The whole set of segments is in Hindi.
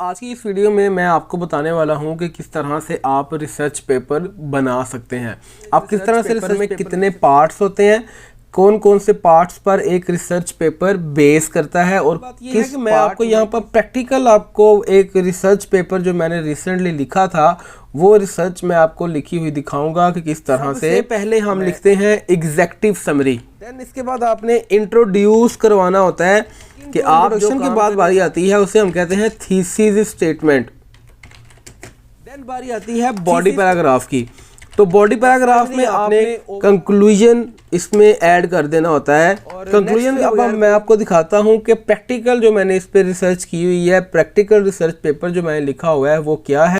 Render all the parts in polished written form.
आज की इस वीडियो में मैं आपको बताने वाला हूं कि किस तरह से आप रिसर्च पेपर बना सकते हैं। आप किस तरह से रिसर्च में कितने पार्ट्स होते हैं, कौन कौन से पार्ट्स पर एक रिसर्च पेपर बेस करता है और किस कि मैं आपको यहाँ पर प्रैक्टिकल आपको एक रिसर्च पेपर जो मैंने रिसेंटली लिखा था वो रिसर्च मैं आपको लिखी हुई दिखाऊंगा कि किस तरह से पहले हम लिखते हैं एग्जेक्टिव समरी, देन इसके बाद आपने इंट्रोड्यूस करवाना होता है कि आप इंट्रोडक्शन के बाद बारी आती है उसे हम कहते हैं थीसिस स्टेटमेंट, देन बारी आती है बॉडी पैराग्राफ की। तो बॉडी पैराग्राफ में आपने कंक्लूजन इसमें ऐड कर देना होता है। कंक्लूजन अब मैं आपको दिखाता हूं कि प्रैक्टिकल जो मैंने इस पे रिसर्च की हुई है, प्रैक्टिकल रिसर्च पेपर जो मैंने लिखा हुआ है वो क्या है।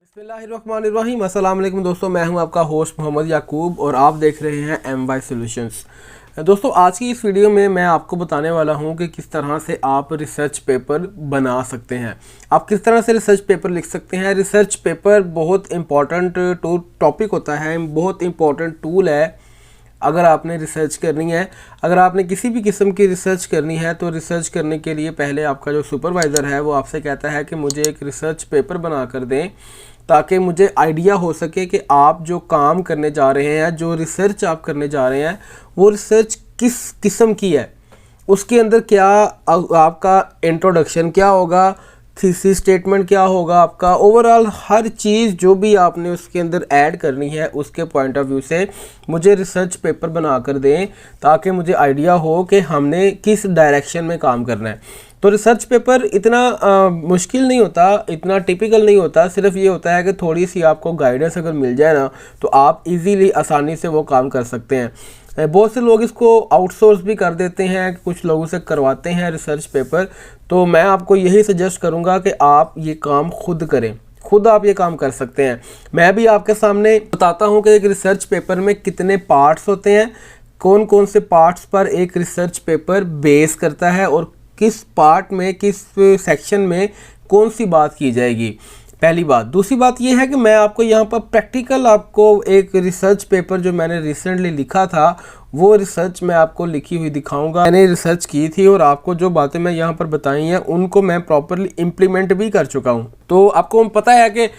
बिस्मिल्लाहिर्रहमानिर्रहीम, अस्सलाम वालेकुम दोस्तों, मैं हूं आपका होस्ट मोहम्मद याकूब और आप देख रहे हैं MY सॉल्यूशंस। दोस्तों आज की इस वीडियो में मैं आपको बताने वाला हूं कि किस तरह से आप रिसर्च पेपर बना सकते हैं, आप किस तरह से रिसर्च पेपर लिख सकते हैं। रिसर्च पेपर बहुत इंपॉर्टेंट टॉपिक होता है, बहुत इंपॉर्टेंट टूल है अगर आपने रिसर्च करनी है। अगर आपने किसी भी किस्म की रिसर्च करनी है तो रिसर्च करने के लिए पहले आपका जो सुपरवाइज़र है वो आपसे कहता है कि मुझे एक रिसर्च पेपर बना कर दें ताकि मुझे आइडिया हो सके कि आप जो काम करने जा रहे हैं, जो रिसर्च आप करने जा रहे हैं वो रिसर्च किस किस्म की है, उसके अंदर क्या आपका इंट्रोडक्शन क्या होगा, थीसिस स्टेटमेंट क्या होगा, आपका ओवरऑल हर चीज़ जो भी आपने उसके अंदर ऐड करनी है उसके पॉइंट ऑफ व्यू से मुझे रिसर्च पेपर बना कर दें ताकि मुझे आइडिया हो कि हमने किस डायरेक्शन में काम करना है। तो रिसर्च पेपर इतना मुश्किल नहीं होता, इतना टिपिकल नहीं होता, सिर्फ ये होता है कि थोड़ी सी आपको गाइडेंस अगर मिल जाए ना तो आप इजीली आसानी से वो काम कर सकते हैं। बहुत से लोग इसको आउटसोर्स भी कर देते हैं, कुछ लोगों से करवाते हैं रिसर्च पेपर। तो मैं आपको यही सजेस्ट करूंगा कि आप ये काम खुद करें, खुद आप ये काम कर सकते हैं। मैं भी आपके सामने बताता हूं कि एक रिसर्च पेपर में कितने पार्ट्स होते हैं, कौन कौन से पार्ट्स पर एक रिसर्च पेपर बेस करता है और किस पार्ट में, किस सेक्शन में कौन सी बात की जाएगी, पहली बात। दूसरी बात यह है कि मैं आपको यहाँ पर प्रैक्टिकल आपको एक रिसर्च पेपर जो मैंने रिसेंटली लिखा था वो रिसर्च मैं आपको लिखी हुई दिखाऊंगा। मैंने रिसर्च की थी और आपको जो बातें मैं यहाँ पर बताई हैं उनको मैं प्रॉपरली इम्प्लीमेंट भी कर चुका हूँ। तो आपको पता है कि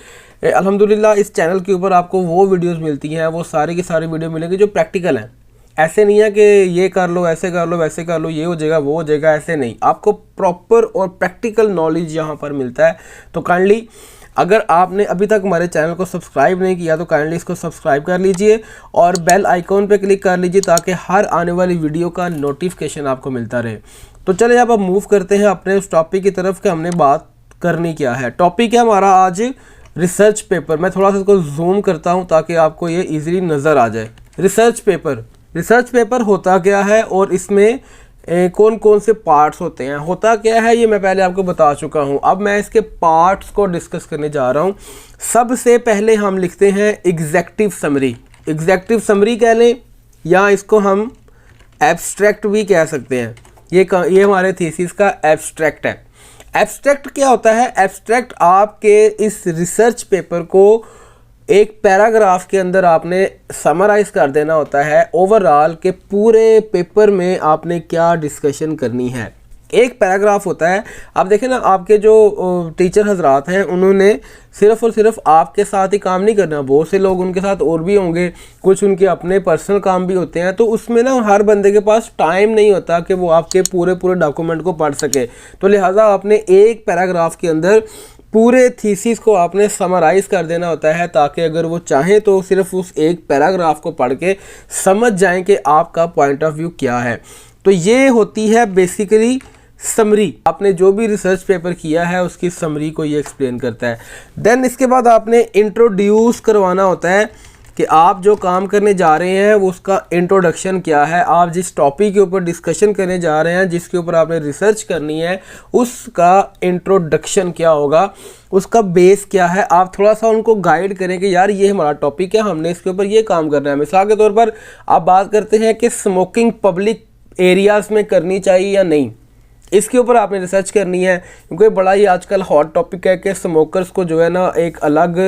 अल्हम्दुलिल्लाह इस चैनल के ऊपर आपको वो वीडियोज़ मिलती हैं, वो सारी की सारी वीडियो मिलेंगी जो प्रैक्टिकल हैं। ऐसे नहीं है कि ये कर लो, ऐसे कर लो, वैसे कर लो, ये हो जाएगा, वो हो जाएगा, ऐसे नहीं। आपको प्रॉपर और प्रैक्टिकल नॉलेज यहाँ पर मिलता है। तो काइंडली अगर आपने अभी तक हमारे चैनल को सब्सक्राइब नहीं किया तो काइंडली इसको सब्सक्राइब कर लीजिए और बेल आइकॉन पे क्लिक कर लीजिए ताकि हर आने वाली वीडियो का नोटिफिकेशन आपको मिलता रहे। तो चलिए अब मूव करते हैं अपने उस टॉपिक की तरफ कि हमने बात करनी क्या है। टॉपिक है हमारा आज रिसर्च पेपर। मैं थोड़ा सा इसको जूम करता हूँ ताकि आपको ये ईजिली नज़र आ जाए। रिसर्च पेपर होता क्या है और इसमें कौन कौन से पार्ट्स होते हैं, होता क्या है, ये मैं पहले आपको बता चुका हूँ। अब मैं इसके पार्ट्स को डिस्कस करने जा रहा हूँ। सबसे पहले हम लिखते हैं एग्जेक्टिव समरी। एग्जेक्टिव समरी कह लें या इसको हम एब्स्ट्रैक्ट भी कह सकते हैं। ये हमारे थीसिस का एब्स्ट्रैक्ट है। एब्स्ट्रैक्ट क्या होता है? एब्स्ट्रैक्ट आपके इस रिसर्च पेपर को एक पैराग्राफ के अंदर आपने समराइज कर देना होता है ओवरऑल के पूरे पेपर में आपने क्या डिस्कशन करनी है। एक पैराग्राफ होता है। आप देखें ना, आपके जो टीचर हजरात हैं उन्होंने सिर्फ़ और सिर्फ आपके साथ ही काम नहीं करना, बहुत से लोग उनके साथ और भी होंगे, कुछ उनके अपने पर्सनल काम भी होते हैं। तो उसमें ना हर बंदे के पास टाइम नहीं होता कि वो आपके पूरे डॉक्यूमेंट को पढ़ सके। तो लिहाजा आपने एक पैराग्राफ के अंदर पूरे थीसिस को आपने समराइज़ कर देना होता है ताकि अगर वो चाहें तो सिर्फ उस एक पैराग्राफ को पढ़ के समझ जाएं कि आपका पॉइंट ऑफ व्यू क्या है। तो ये होती है बेसिकली समरी। आपने जो भी रिसर्च पेपर किया है उसकी समरी को ये एक्सप्लेन करता है। देन इसके बाद आपने इंट्रोड्यूस करवाना होता है कि आप जो काम करने जा रहे हैं वो उसका इंट्रोडक्शन क्या है, आप जिस टॉपिक के ऊपर डिस्कशन करने जा रहे हैं, जिसके ऊपर आपने रिसर्च करनी है उसका इंट्रोडक्शन क्या होगा, उसका बेस क्या है। आप थोड़ा सा उनको गाइड करें कि यार ये हमारा टॉपिक है, हमने इसके ऊपर ये काम करना है। मिसाल के तौर पर आप बात करते हैं कि स्मोकिंग पब्लिक एरियाज़ में करनी चाहिए या नहीं। इसके ऊपर आपने रिसर्च करनी है, क्योंकि बड़ा ही आजकल हॉट टॉपिक है कि स्मोकर्स को जो है ना एक अलग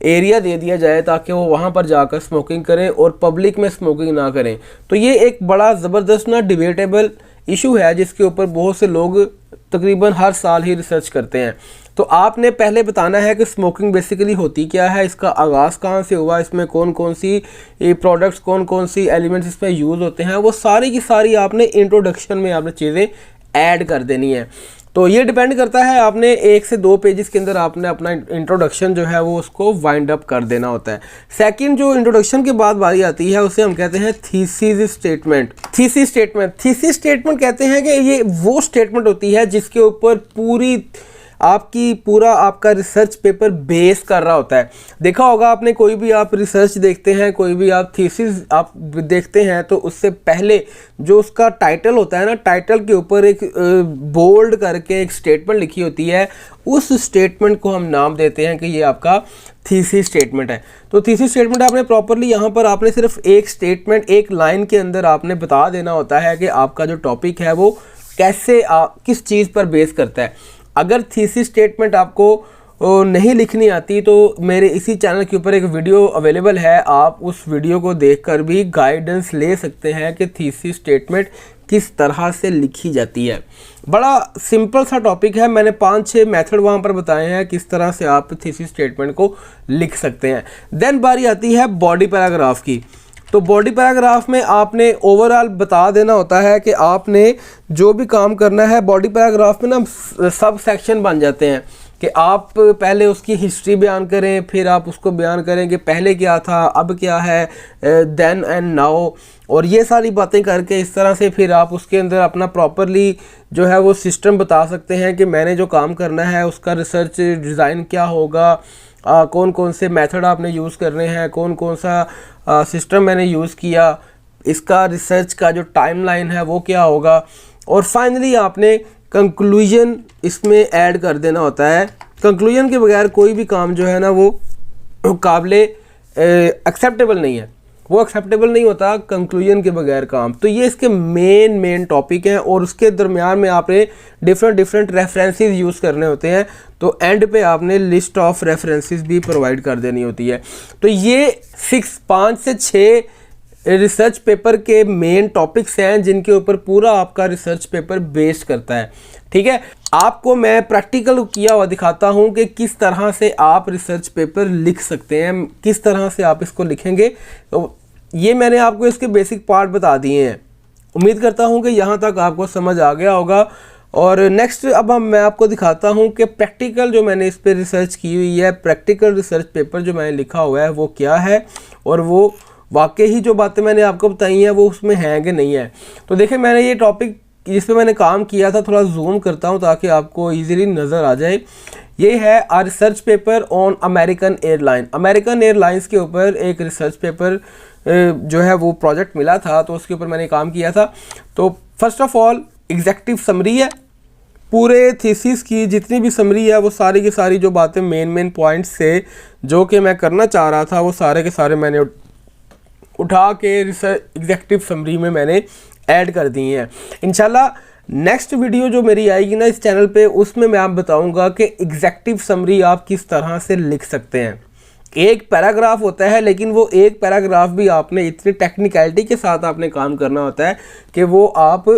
एरिया दे दिया जाए ताकि वो वहाँ पर जाकर स्मोकिंग करें और पब्लिक में स्मोकिंग ना करें। तो ये एक बड़ा ज़बरदस्त ना डिबेटेबल इशू है जिसके ऊपर बहुत से लोग तकरीबन हर साल ही रिसर्च करते हैं। तो आपने पहले बताना है कि स्मोकिंग बेसिकली होती क्या है, इसका आगाज़ कहाँ से हुआ, इसमें कौन कौन सी प्रोडक्ट्स, कौन कौन सी एलिमेंट्स इसमें यूज़ होते हैं, वो सारी की सारी आपने इंट्रोडक्शन में आपने चीज़ें ऐड कर देनी है। तो ये डिपेंड करता है, आपने 1 से 2 पेजेस के अंदर आपने अपना इंट्रोडक्शन जो है वो उसको वाइंड अप कर देना होता है। सेकंड जो इंट्रोडक्शन के बाद बारी आती है उसे हम कहते हैं थीसिस स्टेटमेंट। थीसिस स्टेटमेंट कहते हैं कि ये वो स्टेटमेंट होती है जिसके ऊपर पूरा आपका रिसर्च पेपर बेस कर रहा होता है। देखा होगा आपने, कोई भी आप रिसर्च देखते हैं, कोई भी आप थीसिस आप देखते हैं, तो उससे पहले जो उसका टाइटल होता है ना, टाइटल के ऊपर एक बोल्ड करके एक स्टेटमेंट लिखी होती है। उस स्टेटमेंट को हम नाम देते हैं कि ये आपका थीसिस स्टेटमेंट है। तो थीसिस स्टेटमेंट आपने प्रॉपरली यहाँ पर आपने सिर्फ एक स्टेटमेंट, एक लाइन के अंदर आपने बता देना होता है कि आपका जो टॉपिक है वो कैसे किस चीज़ पर बेस करता है। अगर थीसिस स्टेटमेंट आपको नहीं लिखनी आती तो मेरे इसी चैनल के ऊपर एक वीडियो अवेलेबल है, आप उस वीडियो को देखकर भी गाइडेंस ले सकते हैं कि थीसिस स्टेटमेंट किस तरह से लिखी जाती है। बड़ा सिंपल सा टॉपिक है, मैंने 5-6 मेथड वहाँ पर बताए हैं किस तरह से आप थीसिस स्टेटमेंट को लिख सकते हैं। देन बारी आती है बॉडी पैराग्राफ की। तो बॉडी पैराग्राफ में आपने ओवरऑल बता देना होता है कि आपने जो भी काम करना है। बॉडी पैराग्राफ में ना सब सेक्शन बन जाते हैं कि आप पहले उसकी हिस्ट्री बयान करें, फिर आप उसको बयान करें कि पहले क्या था, अब क्या है, देन एंड नाउ, और ये सारी बातें करके इस तरह से फिर आप उसके अंदर अपना प्रॉपरली जो है वो सिस्टम बता सकते हैं कि मैंने जो काम करना है उसका रिसर्च डिज़ाइन क्या होगा, कौन कौन से मेथड आपने यूज़ करने हैं, कौन कौन सा सिस्टम मैंने यूज़ किया, इसका रिसर्च का जो टाइमलाइन है वो क्या होगा, और फाइनली आपने कंक्लूजन इसमें ऐड कर देना होता है। कंक्लूजन के बगैर कोई भी काम जो है ना वो काबिले एक्सेप्टेबल नहीं है, वो एक्सेप्टेबल नहीं होता कंक्लूजन के बगैर काम। तो ये इसके मेन टॉपिक हैं और उसके दरमियान में आपने डिफरेंट रेफरेंसेस यूज़ करने होते हैं। तो एंड पे आपने लिस्ट ऑफ रेफरेंसेस भी प्रोवाइड कर देनी होती है। तो ये 5 से 6 रिसर्च पेपर के मेन टॉपिक्स हैं जिनके ऊपर पूरा आपका रिसर्च पेपर बेस्ड करता है। ठीक है, आपको मैं प्रैक्टिकल किया हुआ दिखाता हूं कि किस तरह से आप रिसर्च पेपर लिख सकते हैं, किस तरह से आप इसको लिखेंगे। तो ये मैंने आपको इसके बेसिक पार्ट बता दिए हैं। उम्मीद करता हूं कि यहाँ तक आपको समझ आ गया होगा। और नेक्स्ट अब मैं आपको दिखाता हूं कि प्रैक्टिकल जो मैंने इस पर रिसर्च की हुई है, प्रैक्टिकल रिसर्च पेपर जो मैंने लिखा हुआ है वो क्या है, और वो वाकई ही जो बातें मैंने आपको बताई हैं वो उसमें हैं कि नहीं है। तो देखिए, मैंने ये टॉपिक जिस पे मैंने काम किया था, थोड़ा जूम करता हूँ ताकि आपको इजीली नज़र आ जाए। ये है a research paper on American airline. American airlines के ऊपर एक रिसर्च पेपर जो है वो प्रोजेक्ट मिला था, तो उसके ऊपर मैंने काम किया था। तो first of all executive summary है, पूरे थीसिस की जितनी भी समरी है वो सारी की सारी जो बातें मेन पॉइंट्स से जो कि मैं करना चाह रहा था वो सारे के सारे मैंने उठा के रिसर्च एग्जेक्टिव समरी में मैंने ऐड कर दी हैं। इंशाल्लाह नेक्स्ट वीडियो जो मेरी आएगी ना इस चैनल पे, उसमें मैं आप बताऊंगा कि एग्जेक्टिव समरी आप किस तरह से लिख सकते हैं। एक पैराग्राफ होता है, लेकिन वो एक पैराग्राफ भी आपने इतनी टेक्निकलिटी के साथ आपने काम करना होता है कि वो आप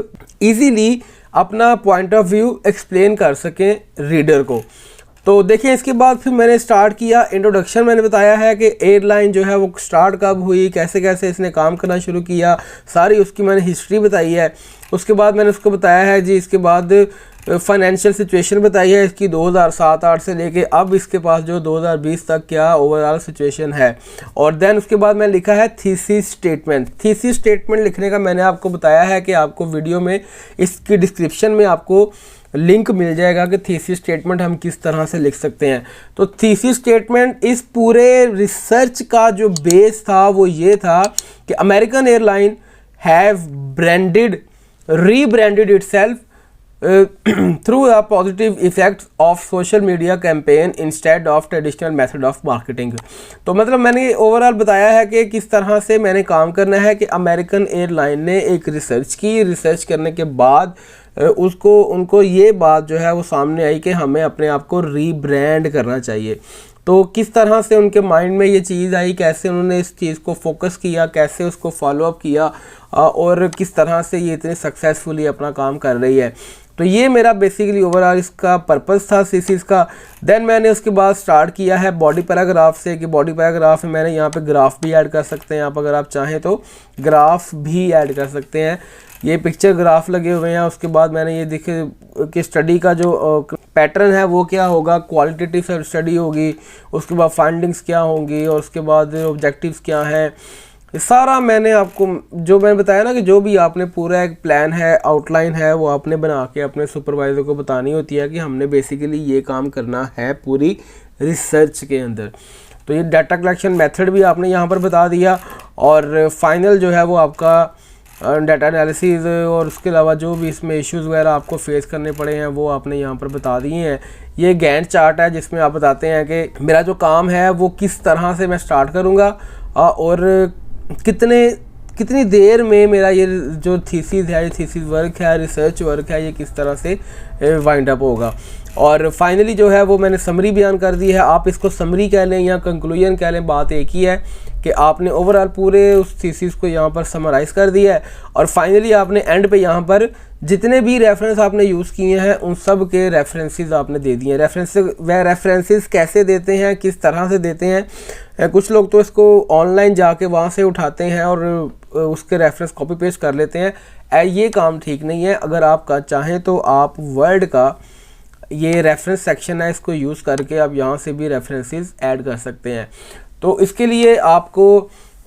इजीली अपना पॉइंट ऑफ व्यू एक्सप्लेन कर सकें रीडर को। तो देखिए, इसके बाद फिर मैंने स्टार्ट किया इंट्रोडक्शन। मैंने बताया है कि एयरलाइन जो है वो स्टार्ट कब हुई, कैसे कैसे इसने काम करना शुरू किया, सारी उसकी मैंने हिस्ट्री बताई है। उसके बाद मैंने उसको बताया है जी, इसके बाद फाइनेंशियल सिचुएशन बताई है इसकी 2007-8 से लेके अब इसके पास जो 2020 तक क्या ओवरऑल सिचुएशन है। और देन उसके बाद मैंने लिखा है थीसिस स्टेटमेंट। थीसिस स्टेटमेंट लिखने का मैंने आपको बताया है कि आपको वीडियो में इसकी डिस्क्रिप्शन में आपको लिंक मिल जाएगा कि थीसिस स्टेटमेंट हम किस तरह से लिख सकते हैं। तो थीसिस स्टेटमेंट इस पूरे रिसर्च का जो बेस था वो ये था कि American airline have rebranded itself through the positive effects of social media campaign instead of traditional method of marketing। तो मतलब मैंने ओवरऑल बताया है कि किस तरह से मैंने काम करना है कि अमेरिकन एयरलाइन ने एक रिसर्च की, रिसर्च करने के बाद उसको उनको ये बात जो है वो सामने आई कि हमें अपने आप को रीब्रांड करना चाहिए। तो किस तरह से उनके माइंड में ये चीज़ आई, कैसे उन्होंने इस चीज़ को फोकस किया, कैसे उसको फॉलो अप किया और किस तरह से ये इतने सक्सेसफुली अपना काम कर रही है। तो ये मेरा बेसिकली ओवरऑल इसका पर्पस था सीसीस का। देन मैंने उसके बाद स्टार्ट किया है बॉडी पैराग्राफ से, कि बॉडी पैराग्राफ में मैंने यहाँ पे ग्राफ भी ऐड कर सकते हैं आप, अगर आप चाहें तो ग्राफ भी ऐड कर सकते हैं। ये पिक्चर ग्राफ लगे हुए हैं। उसके बाद मैंने ये देखे कि स्टडी का जो पैटर्न है वो क्या होगा, क्वालिटेटिव स्टडी होगी, उसके बाद फाइंडिंग्स क्या होंगी और उसके बाद ऑब्जेक्टिव्स क्या हैं। ये सारा मैंने आपको जो मैंने बताया ना कि जो भी आपने पूरा एक प्लान है, आउटलाइन है, वो आपने बना के अपने सुपरवाइज़र को बतानी होती है कि हमने बेसिकली ये काम करना है पूरी रिसर्च के अंदर। तो ये डाटा कलेक्शन मेथड भी आपने यहाँ पर बता दिया और फाइनल जो है वो आपका डाटा एनालिसिस और उसके अलावा जो भी इसमें इश्यूज़ वगैरह आपको फेस करने पड़े हैं वो आपने यहाँ पर बता दिए हैं। ये गैंट चार्ट है जिसमें आप बताते हैं कि मेरा जो काम है वो किस तरह से मैं स्टार्ट करूँगा और कितनी देर में मेरा ये जो थीसिस है, ये थीसिस वर्क है, रिसर्च वर्क है, ये किस तरह से वाइंड अप होगा। और फाइनली जो है वो मैंने समरी बयान कर दी है। आप इसको समरी कह लें या कंक्लूजन कह लें, बात एक ही है कि आपने ओवरऑल पूरे उस थीसिस को यहाँ पर समराइज़ कर दिया है और फाइनली आपने एंड पे यहाँ पर जितने भी रेफरेंस आपने यूज़ किए हैं उन सब के रेफरेंसेस आपने दे दिए हैं। वह रेफरेंसेस कैसे देते हैं, किस तरह से देते हैं, कुछ लोग तो इसको ऑनलाइन जाके वहाँ से उठाते हैं और उसके रेफरेंस कॉपी पेस्ट कर लेते हैं। ये काम ठीक नहीं है। अगर आप चाहें तो आप वर्ड का ये रेफरेंस सेक्शन है, इसको यूज़ करके आप यहाँ से भी रेफरेंसेस ऐड कर सकते हैं। तो इसके लिए आपको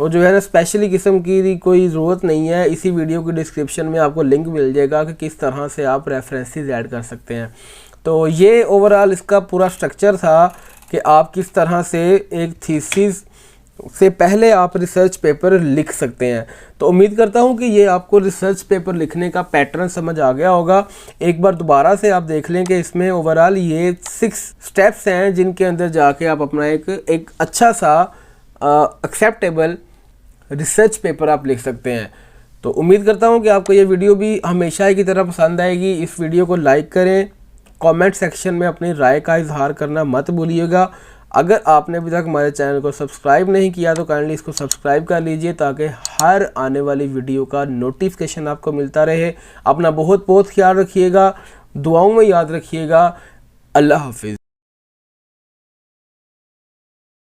वो जो है ना स्पेशली किस्म की कोई ज़रूरत नहीं है। इसी वीडियो की डिस्क्रिप्शन में आपको लिंक मिल जाएगा कि किस तरह से आप रेफरेंसेस ऐड कर सकते हैं। तो ये ओवरऑल इसका पूरा स्ट्रक्चर था कि आप किस तरह से एक थीसिस से पहले आप रिसर्च पेपर लिख सकते हैं। तो उम्मीद करता हूं कि ये आपको रिसर्च पेपर लिखने का पैटर्न समझ आ गया होगा। एक बार दोबारा से आप देख लें कि इसमें ओवरऑल ये 6 स्टेप्स हैं जिनके अंदर जाके आप अपना एक अच्छा सा एक्सेप्टेबल रिसर्च पेपर आप लिख सकते हैं। तो उम्मीद करता हूं कि आपको ये वीडियो भी हमेशा की तरह पसंद आएगी। इस वीडियो को लाइक करें, कमेंट सेक्शन में अपनी राय का इजहार करना मत भूलिएगा। अगर आपने अभी तक हमारे चैनल को सब्सक्राइब नहीं किया तो काइंडली इसको सब्सक्राइब कर लीजिए ताकि हर आने वाली वीडियो का नोटिफिकेशन आपको मिलता रहे। अपना बहुत बहुत ख्याल रखिएगा, दुआओं में याद रखिएगा। अल्लाह हाफिज़।